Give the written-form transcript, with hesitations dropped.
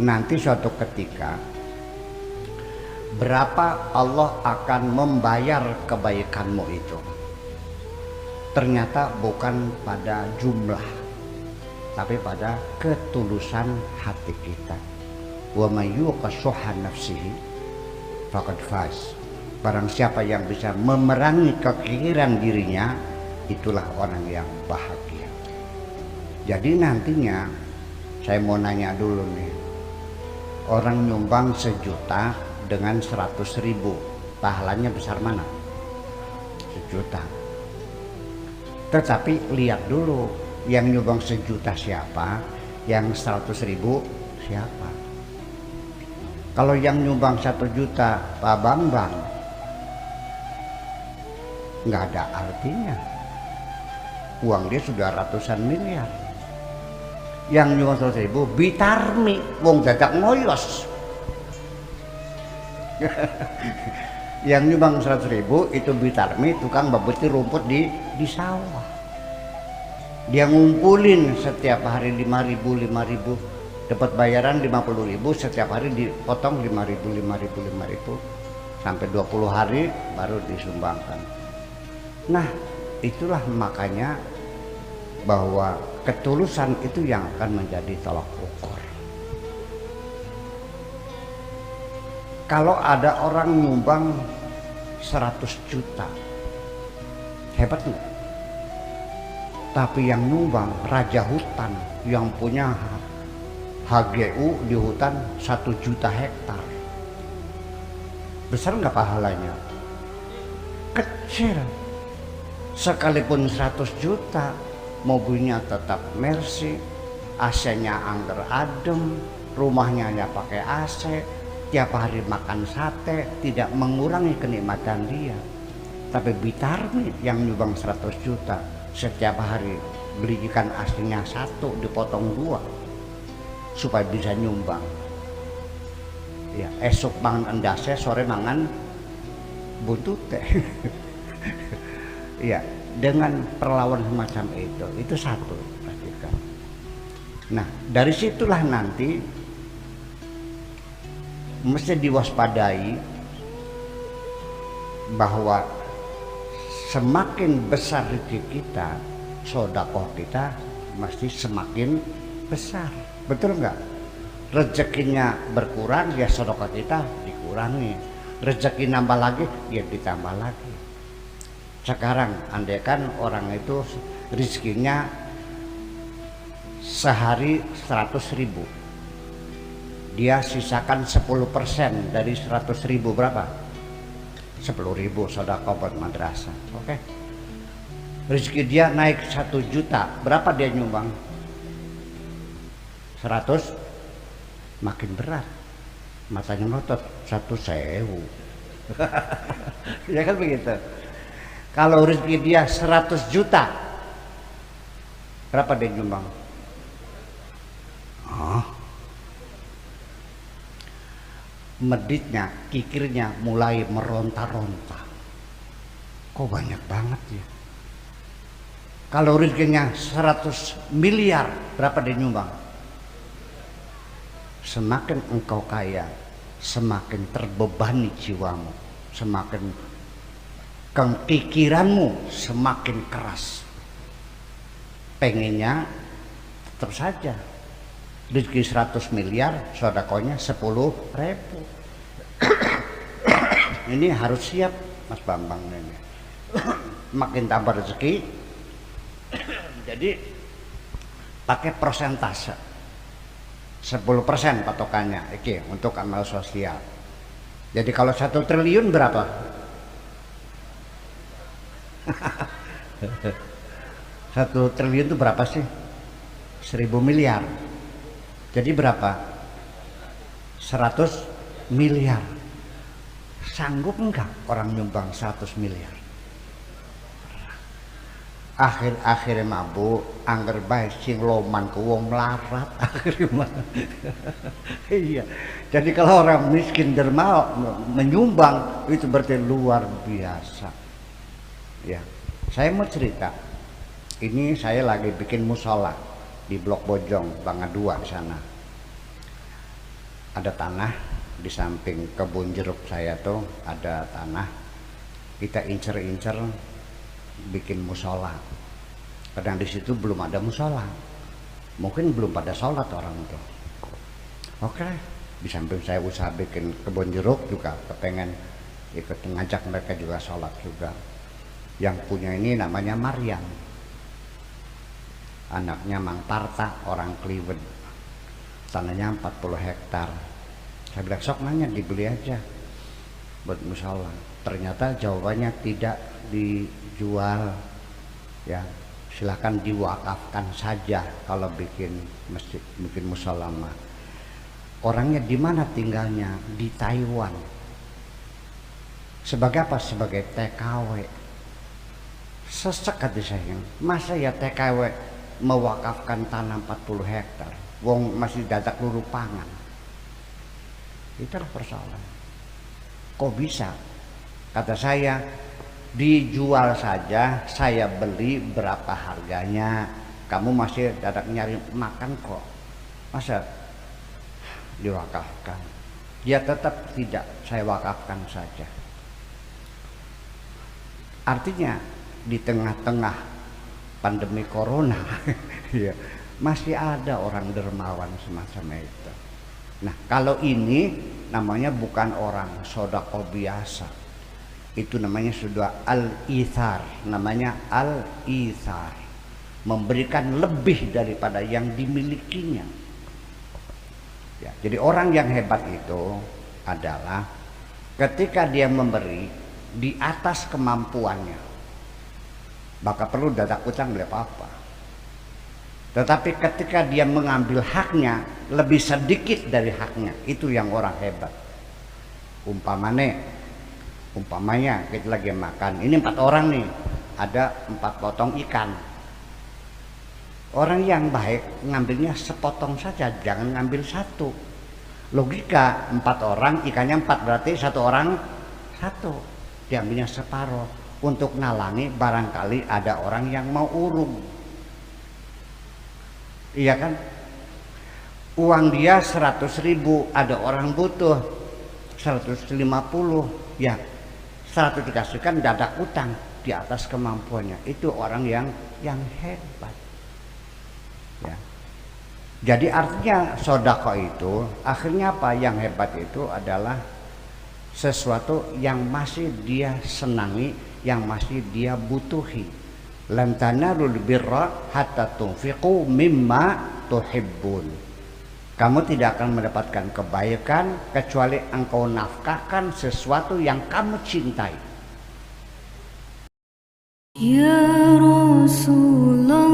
nanti suatu ketika berapa Allah akan membayar kebaikanmu itu. Ternyata bukan pada jumlah, tapi pada ketulusan hati kita. Wa may yuqa shuhha nafsihi faqad faz. Barang siapa yang bisa memerangi kekikiran dirinya, itulah orang yang bahagia. Jadi nantinya saya mau nanya dulu nih, orang nyumbang 1.000.000 dengan 100.000, pahalanya besar mana? 1.000.000. Tetapi lihat dulu, yang nyumbang 1.000.000 siapa, yang 100.000 siapa. Kalau yang nyumbang 1.000.000 Pak Bambang, nggak ada artinya, uang dia sudah ratusan miliar. Yang nyumbang 100.000 Bitarmi, wong dadak ngoyos. Yang nyumbang 100.000 itu Bitarmi, tukang babeti rumput di sawah. Dia ngumpulin setiap hari 5.000 dapat bayaran 50.000, setiap hari dipotong 5.000 sampai 20 hari baru disumbangkan. Nah, itulah makanya bahwa ketulusan itu yang akan menjadi tolak ukur. Kalau ada orang nyumbang 100 juta, hebat nggak? Tapi yang nyumbang raja hutan yang punya HGU di hutan 1 juta hektar, besar nggak pahalanya? Kecil. Sekalipun 100 juta, mobilnya tetap Mercy, AC-nya angger adem, rumahnya hanya pakai AC, tiap hari makan sate, tidak mengurangi kenikmatan dia. Tapi Bitarmi yang nyumbang 100 juta, setiap hari beli ikan asinnya 1, dipotong 2 supaya bisa nyumbang. Ya, esok mangan endase, sore mangan buntute. Ya, dengan perlawanan semacam itu satu perhatikan. Nah, dari situlah nanti mesti diwaspadai bahwa semakin besar rezeki kita, sedekah kita mesti semakin besar. Betul nggak? Rezekinya berkurang, ya sedekah kita dikurangi. Rezeki nambah lagi, ya ditambah lagi. Sekarang andaikan orang itu rezekinya sehari 100.000, dia sisakan 10% dari 100.000 berapa? 10.000 sedekah buat madrasah. Oke. Rezeki dia naik 1 juta, berapa dia nyumbang? 100, makin berat. Matanya ngotot 1.000. Ya kan begitu. Kalau rezeki dia 100 juta, berapa dia nyumbang? Meditnya, kikirnya mulai meronta-ronta. Kok banyak banget ya? Kalau rezekinya 100 miliar, berapa dia nyumbang? Semakin engkau kaya, semakin terbebani jiwamu, semakin kepikiranmu semakin keras. Pengennya tetap saja rezeki 100 miliar, sedekahnya 10.000. Ini harus siap Mas Bambang ini. Makin tambah rezeki, jadi pakai persentase 10% patokannya iki untuk amal sosial. Jadi kalau 1 triliun berapa? 1 triliun itu berapa sih? 1.000 miliar. Jadi berapa? 100 miliar. Sanggup enggak orang nyumbang 100 miliar? Akhir-akhir mabuk, angger bae sing loman ku wong melarat akhirnya. Iya. Jadi kalau orang miskin derma menyumbang itu berarti luar biasa. Ya, saya mau cerita. Ini saya lagi bikin musola di Blok Bojong, Bangga 2 di sana. ada tanah di samping kebun jeruk saya tuh ada tanah, kita incer-incer bikin musola. Kadang di situ belum ada musola, mungkin belum pada sholat orang itu. Oke, di samping saya usaha bikin kebun jeruk juga kepengen ikut ngajak mereka juga sholat juga. Yang punya ini namanya Maryam, anaknya Mang Parta, orang Kliwen. Tanahnya 40 hektar. Saya bilang sok nanya dibeli aja buat musola. Ternyata jawabannya tidak dijual, ya silahkan diwakafkan saja kalau bikin masjid, bikin musola mah. Orangnya di mana tinggalnya? Di Taiwan. Sebagai apa? Sebagai TKW. Sesek hati saya, masa ya TKW mewakafkan tanah 40 hektar, wong masih dadak luru pangan. Itulah persoalan. Kok bisa? Kata saya, dijual saja, saya beli berapa harganya, kamu masih dadak nyari makan kok, masa diwakafkan? Ya tetap tidak, saya wakafkan saja. Artinya di tengah-tengah pandemi corona ya, masih ada orang dermawan semacam itu. Nah kalau ini namanya bukan orang sodako biasa, itu namanya sudah al-ithar, namanya al-ithar, memberikan lebih daripada yang dimilikinya. Ya, jadi orang yang hebat itu adalah ketika dia memberi di atas kemampuannya, maka perlu dadak utang beli apa-apa. Tetapi ketika dia mengambil haknya lebih sedikit dari haknya, itu yang orang hebat. Umpamanya kita lagi makan, ini 4 orang nih, ada 4 potong ikan. Orang yang baik ngambilnya sepotong saja, jangan ngambil 1. Logika 4 orang, ikannya 4, berarti 1 orang 1, diambilnya separuh untuk nalangi barangkali ada orang yang mau urung. Iya kan? Uang dia 100.000, ada orang butuh 150, ya 100 dikasihkan, dadak utang di atas kemampuannya. Itu orang yang hebat. Ya. Jadi artinya sodako itu akhirnya apa? Yang hebat itu adalah sesuatu yang masih dia senangi, yang masih dia butuhi. Lan tanalul birra hatta tunfiqu mimma tuhibbun. Kamu tidak akan mendapatkan kebaikan kecuali engkau nafkahkan sesuatu yang kamu cintai. Ya Rasulullah